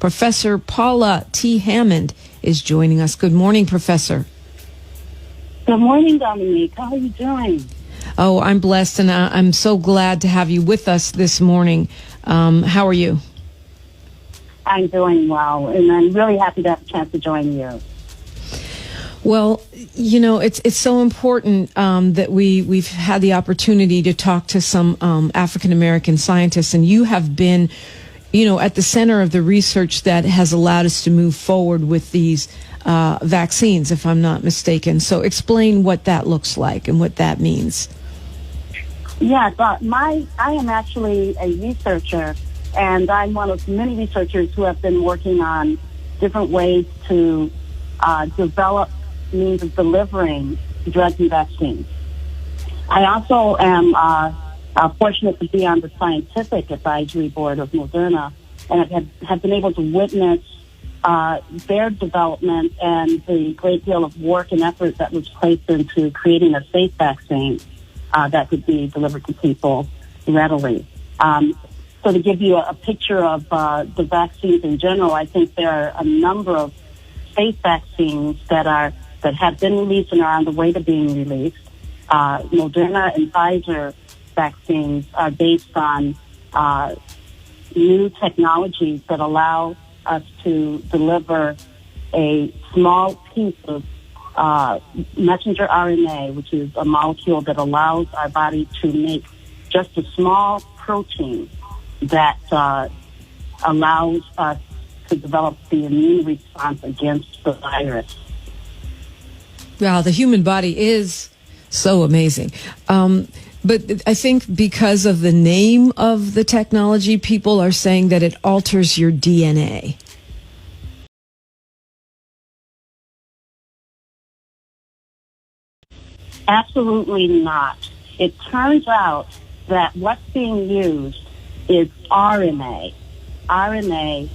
Professor Paula T. Hammond is joining us. Good morning, Professor. Good morning, Dominique. How are you doing? Oh, I'm blessed, and I'm so glad to have you with us this morning. How are you? I'm doing well, and I'm really happy to have a chance to join you. Well, you know, it's so important that we've had the opportunity to talk to some African American scientists, and you have been, you know, at the center of the research that has allowed us to move forward with these vaccines, if I'm not mistaken. So explain what that looks like and what that means. Yeah, I am actually a researcher, and I'm one of many researchers who have been working on different ways to develop means of delivering drugs and vaccines. I also am fortunate to be on the scientific advisory board of Moderna, and have been able to witness their development and the great deal of work and effort that was placed into creating a safe vaccine that could be delivered to people readily. So to give you a picture of the vaccines in general, I think there are a number of safe vaccines that have been released and are on the way to being released. Moderna and Pfizer vaccines are based on new technologies that allow us to deliver a small piece of messenger RNA, which is a molecule that allows our body to make just a small protein that allows us to develop the immune response against the virus. Wow, the human body is so amazing. But I think because of the name of the technology, people are saying that it alters your DNA. Absolutely not. It turns out that what's being used is RNA. RNA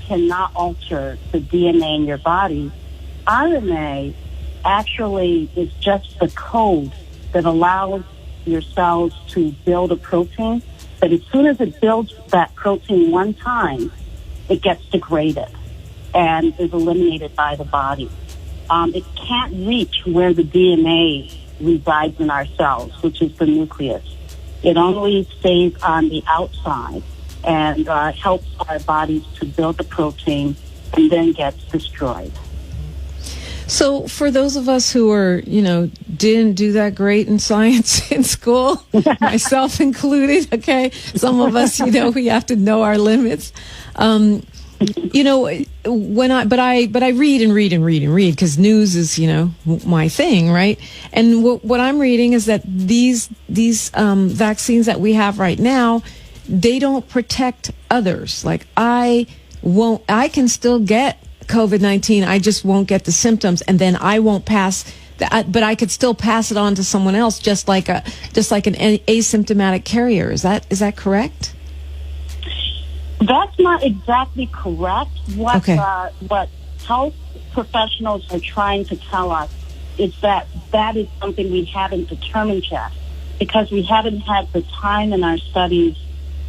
cannot alter the DNA in your body. RNA actually is just the code that allows your cells to build a protein, but as soon as it builds that protein one time, it gets degraded and is eliminated by the body. It can't reach where the DNA resides in our cells, which is the nucleus. It only stays on the outside and helps our bodies to build the protein and then gets destroyed. So for those of us who are, you know, didn't do that great in science in school, myself included, okay, some of us, you know, we have to know our limits. You know, but I read and read because news is, you know, my thing, right? And what I'm reading is that these vaccines that we have right now, they don't protect others. Like I can still get COVID-19. I just won't get the symptoms, and then I won't pass. But I could still pass it on to someone else, just like an asymptomatic carrier. Is that correct? That's not exactly correct. What health professionals are trying to tell us is that is something we haven't determined yet, because we haven't had the time in our studies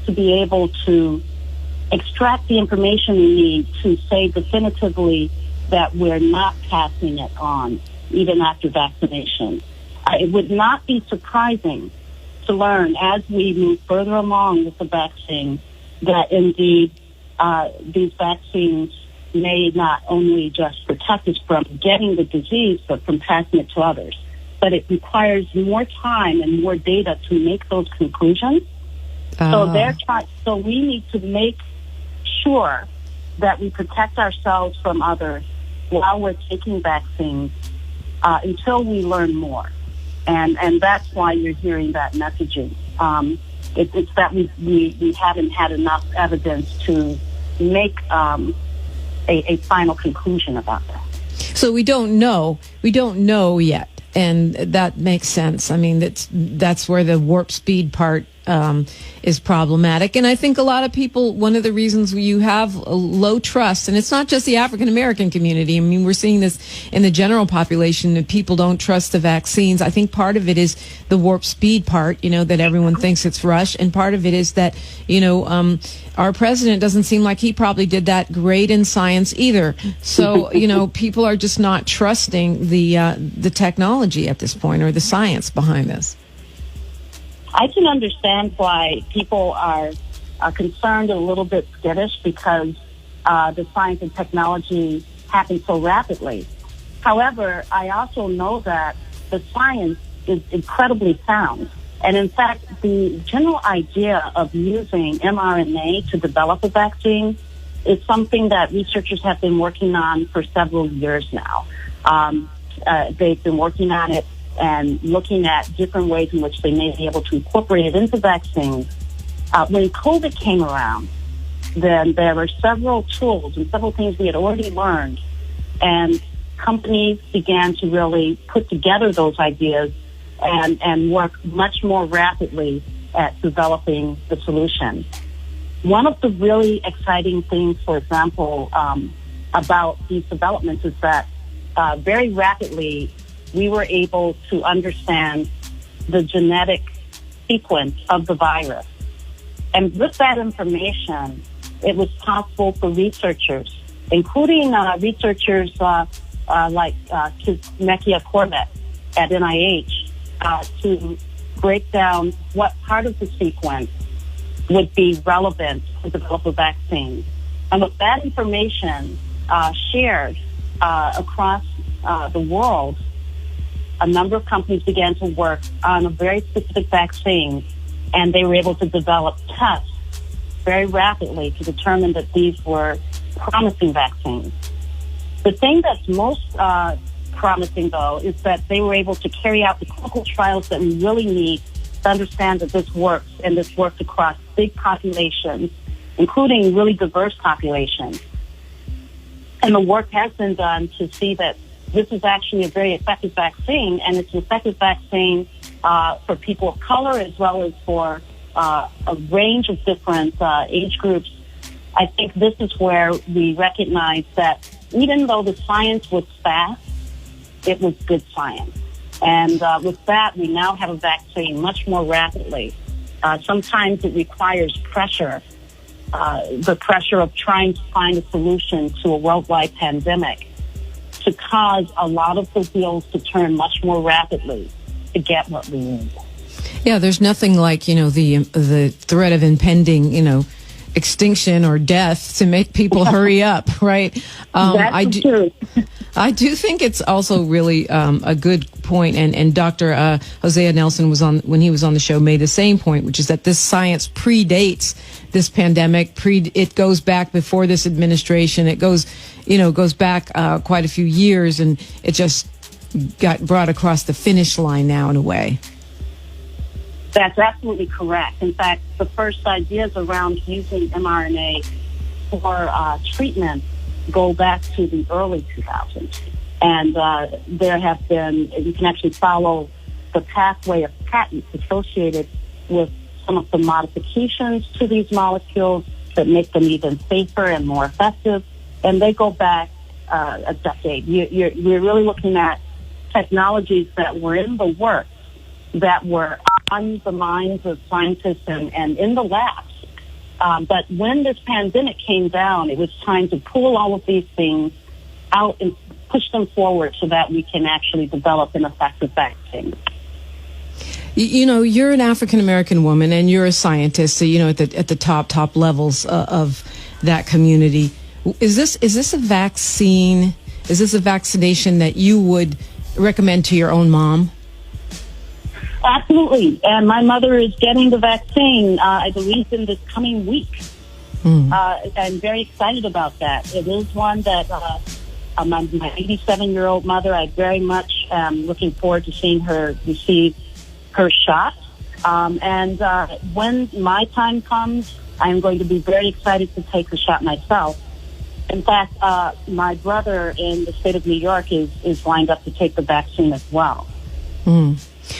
to be able to extract the information we need to say definitively that we're not passing it on, even after vaccination. It would not be surprising to learn as we move further along with the vaccine that indeed these vaccines may not only just protect us from getting the disease, but from passing it to others. But it requires more time and more data to make those conclusions. So we need to make sure that we protect ourselves from others while we're taking vaccines until we learn more. And that's why you're hearing that messaging. It's that we haven't had enough evidence to make a final conclusion about that. So we don't know yet, and that makes sense. I mean, that's where the warp speed part is problematic. And I think a lot of people, one of the reasons you have a low trust, and it's not just the African American community. I mean, we're seeing this in the general population, that people don't trust the vaccines. I think part of it is the warp speed part, that everyone thinks it's rushed. And part of it is that, our president doesn't seem like he probably did that great in science either. So, people are just not trusting the technology at this point, or the science behind this. I can understand why people are concerned and a little bit skittish, because the science and technology happen so rapidly. However, I also know that the science is incredibly sound. And in fact, the general idea of using mRNA to develop a vaccine is something that researchers have been working on for several years now. They've been working on it and looking at different ways in which they may be able to incorporate it into vaccines. When COVID came around, then there were several tools and several things we had already learned, and companies began to really put together those ideas and work much more rapidly at developing the solution. One of the really exciting things, for example, about these developments is that very rapidly we were able to understand the genetic sequence of the virus. And with that information, it was possible for researchers, including researchers like Mekia Corbett at NIH, to break down what part of the sequence would be relevant to develop a vaccine. And with that information shared across the world, a number of companies began to work on a very specific vaccine, and they were able to develop tests very rapidly to determine that these were promising vaccines. The thing that's most promising, though, is that they were able to carry out the clinical trials that we really need to understand that this works, and this works across big populations, including really diverse populations. And the work has been done to see that this is actually a very effective vaccine, and it's an effective vaccine for people of color as well as for a range of different age groups. I think this is where we recognize that even though the science was fast, it was good science. And with that, we now have a vaccine much more rapidly. Sometimes it requires pressure, the pressure of trying to find a solution to a worldwide pandemic, to cause a lot of the wheels to turn much more rapidly to get what we need. Yeah, there's nothing like, the threat of impending, extinction or death to make people hurry up, right? That's true. I do think it's also really a good point, and Dr. Hosea Nelson when he was on the show, made the same point, which is that this science predates this pandemic. It goes back before this administration. It goes back quite a few years, and it just got brought across the finish line now in a way. That's absolutely correct. In fact, the first ideas around using mRNA for treatment go back to the early 2000s. And there have been, you can actually follow the pathway of patents associated with some of the modifications to these molecules that make them even safer and more effective. And they go back a decade. We're really looking at technologies that were in the works, that were on the minds of scientists and in the labs. But when this pandemic came down, it was time to pull all of these things out and push them forward so that we can actually develop an effective vaccine. You're an African-American woman, and you're a scientist, so, at the top levels of that community. Is this a vaccine? Is this a vaccination that you would recommend to your own mom? Absolutely. And my mother is getting the vaccine, I believe, in this coming week. I'm very excited about that. It is one that my 87-year-old mother, I very much am looking forward to seeing her receive her shot. And when my time comes, I'm going to be very excited to take the shot myself. In fact, my brother in the state of New York is lined up to take the vaccine as well.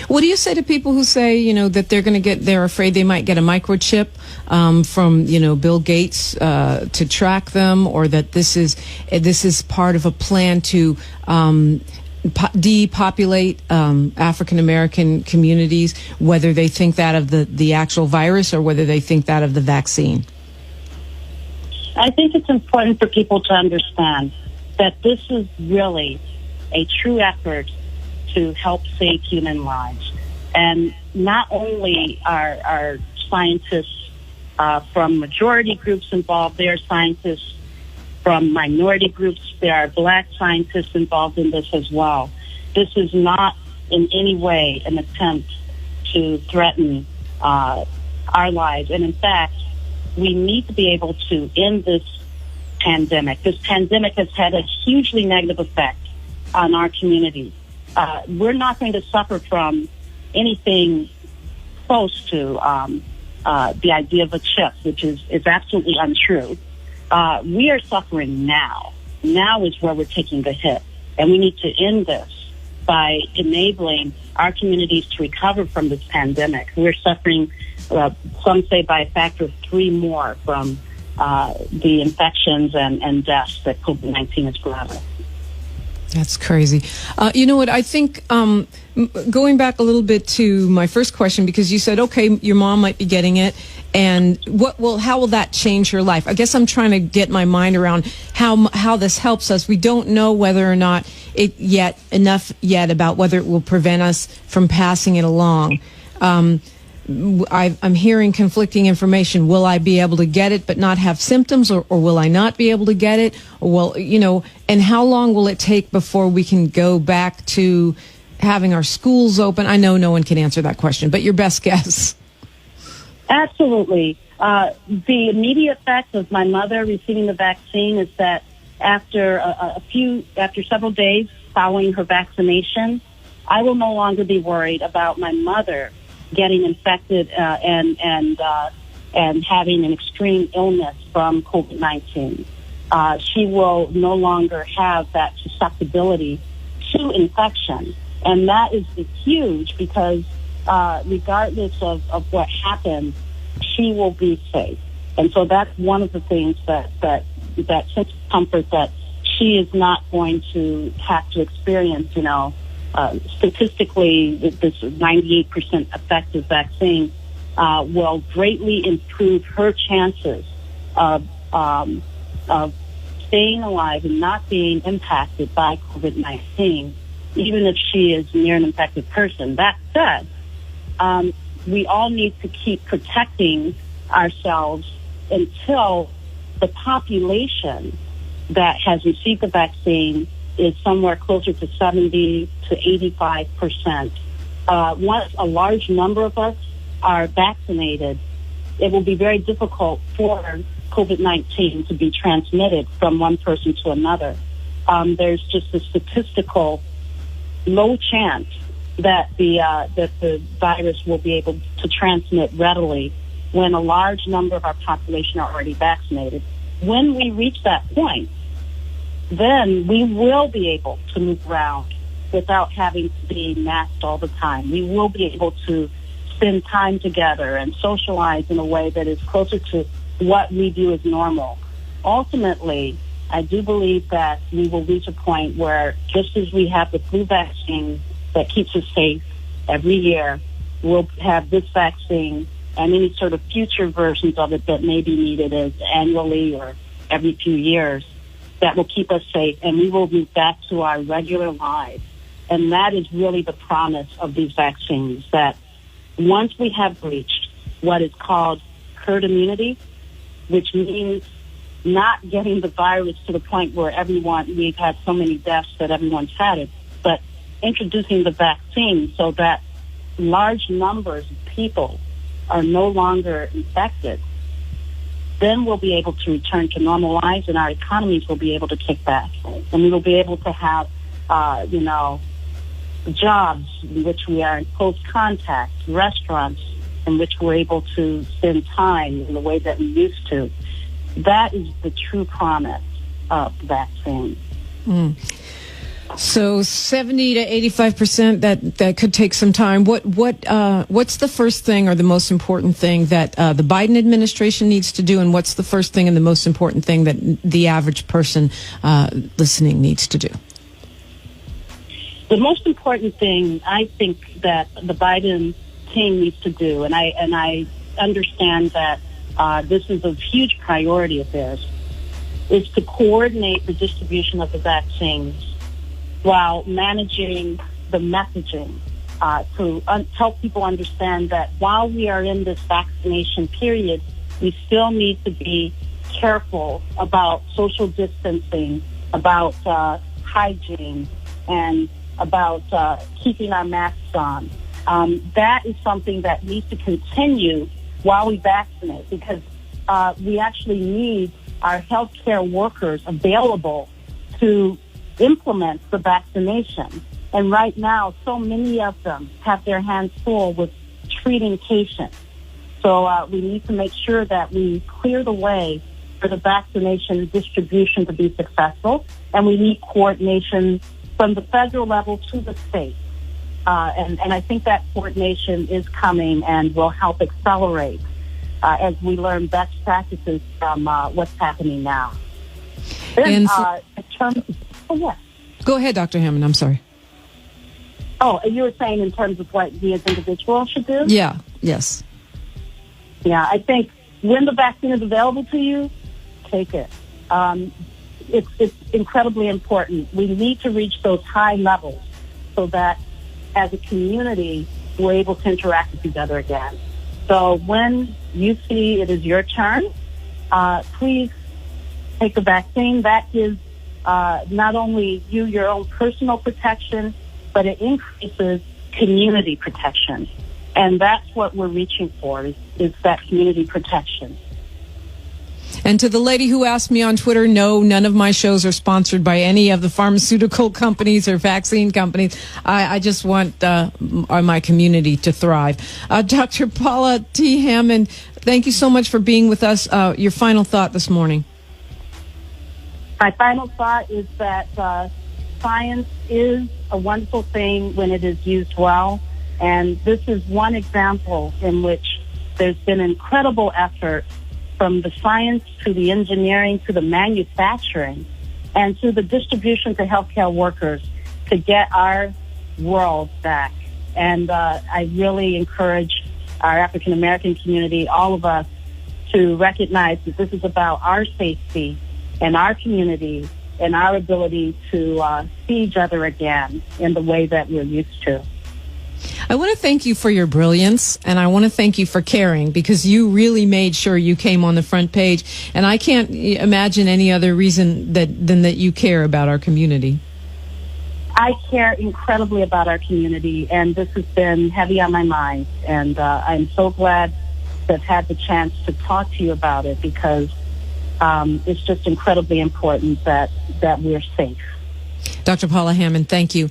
What do you say to people who say, that they're afraid they might get a microchip from, Bill Gates to track them, or that this is part of a plan to depopulate African American communities, whether they think that of the actual virus or whether they think that of the vaccine? I think it's important for people to understand that this is really a true effort to help save human lives. And not only are scientists from majority groups involved, there are scientists from minority groups. There are Black scientists involved in this as well. This is not in any way an attempt to threaten our lives. And in fact, we need to be able to end this pandemic. This pandemic has had a hugely negative effect on our community. We're not going to suffer from anything close to the idea of a chip, which is absolutely untrue. We are suffering now. Now is where we're taking the hit. And we need to end this by enabling our communities to recover from this pandemic. We're suffering, some say, by a factor of 3 more from the infections and deaths that COVID-19 has brought us. That's crazy. You know what? I think going back a little bit to my first question, because you said, okay, your mom might be getting it, and how will that change her life? I guess I'm trying to get my mind around how this helps us. We don't know whether or not enough yet about whether it will prevent us from passing it along. I'm hearing conflicting information. Will I be able to get it but not have symptoms, or will I not be able to get it? Or and how long will it take before we can go back to having our schools open? I know no one can answer that question, but your best guess. Absolutely. The immediate effect of my mother receiving the vaccine is that after several days following her vaccination, I will no longer be worried about my mother getting infected and having an extreme illness from COVID-19. She will no longer have that susceptibility to infection. And that is gives because regardless of what happens, she will be safe. And so that's one of the things that sense of comfort that she is not going to have to experience, statistically, this 98% effective vaccine will greatly improve her chances of staying alive and not being impacted by COVID-19, even if she is near an infected person. That said, we all need to keep protecting ourselves until the population that has received the vaccine is somewhere closer to 70 to 85%. Once a large number of us are vaccinated, it will be very difficult for COVID-19 to be transmitted from one person to another. There's just a statistical low chance that the virus will be able to transmit readily when a large number of our population are already vaccinated. When we reach that point, then we will be able to move around without having to be masked all the time. We will be able to spend time together and socialize in a way that is closer to what we do as normal. Ultimately, I do believe that we will reach a point where, just as we have the flu vaccine that keeps us safe every year, we'll have this vaccine and any sort of future versions of it that may be needed as annually or every few years that will keep us safe, and we will move back to our regular lives. And that is really the promise of these vaccines, that once we have reached what is called herd immunity, which means not getting the virus to the point where we've had so many deaths that everyone's had it, but introducing the vaccine so that large numbers of people are no longer infected, then we'll be able to return to normal lives and our economies will be able to kick back. And we will be able to have, jobs in which we are in close contact, restaurants in which we're able to spend time in the way that we used to. That is the true promise of the vaccine. So 70 to 85%, that could take some time. What's the first thing or the most important thing that the Biden administration needs to do, and what's the first thing and the most important thing that the average person listening needs to do? The most important thing I think that the Biden team needs to do, and I understand that this is a huge priority of theirs, is to coordinate the distribution of the vaccines while managing the messaging to help people understand that while we are in this vaccination period, we still need to be careful about social distancing, about hygiene, and about keeping our masks on. That is something that needs to continue while we vaccinate, because we actually need our healthcare workers available to implement the vaccination. And right now, so many of them have their hands full with treating patients. So we need to make sure that we clear the way for the vaccination distribution to be successful, and we need coordination from the federal level to the state. And I think that coordination is coming and will help accelerate as we learn best practices from what's happening now. Then, yes. Go ahead, Dr. Hammond. I'm sorry. Oh, you were saying in terms of what we as individuals should do? Yeah. Yes. Yeah, I think when the vaccine is available to you, take it. It's incredibly important. We need to reach those high levels so that as a community, we're able to interact with each other again. So when you see it is your turn, please take the vaccine. That gives not only you your own personal protection, but it increases community protection. And that's what we're reaching for, is that community protection. And to the lady who asked me on Twitter, no, none of my shows are sponsored by any of the pharmaceutical companies or vaccine companies. I just want my community to thrive. Dr. Paula T. Hammond, thank you so much for being with us. Your final thought this morning. My final thought is that science is a wonderful thing when it is used well. And this is one example in which there's been incredible effort from the science to the engineering to the manufacturing and to the distribution to healthcare workers to get our world back. And I really encourage our African American community, all of us, to recognize that this is about our safety and our community and our ability to see each other again in the way that we're used to. I want to thank you for your brilliance, and I want to thank you for caring, because you really made sure you came on the front page, and I can't imagine any other reason than that you care about our community. I care incredibly about our community, and this has been heavy on my mind, and I'm so glad to have had the chance to talk to you about it, because it's just incredibly important that we're safe. Dr. Paula Hammond, thank you.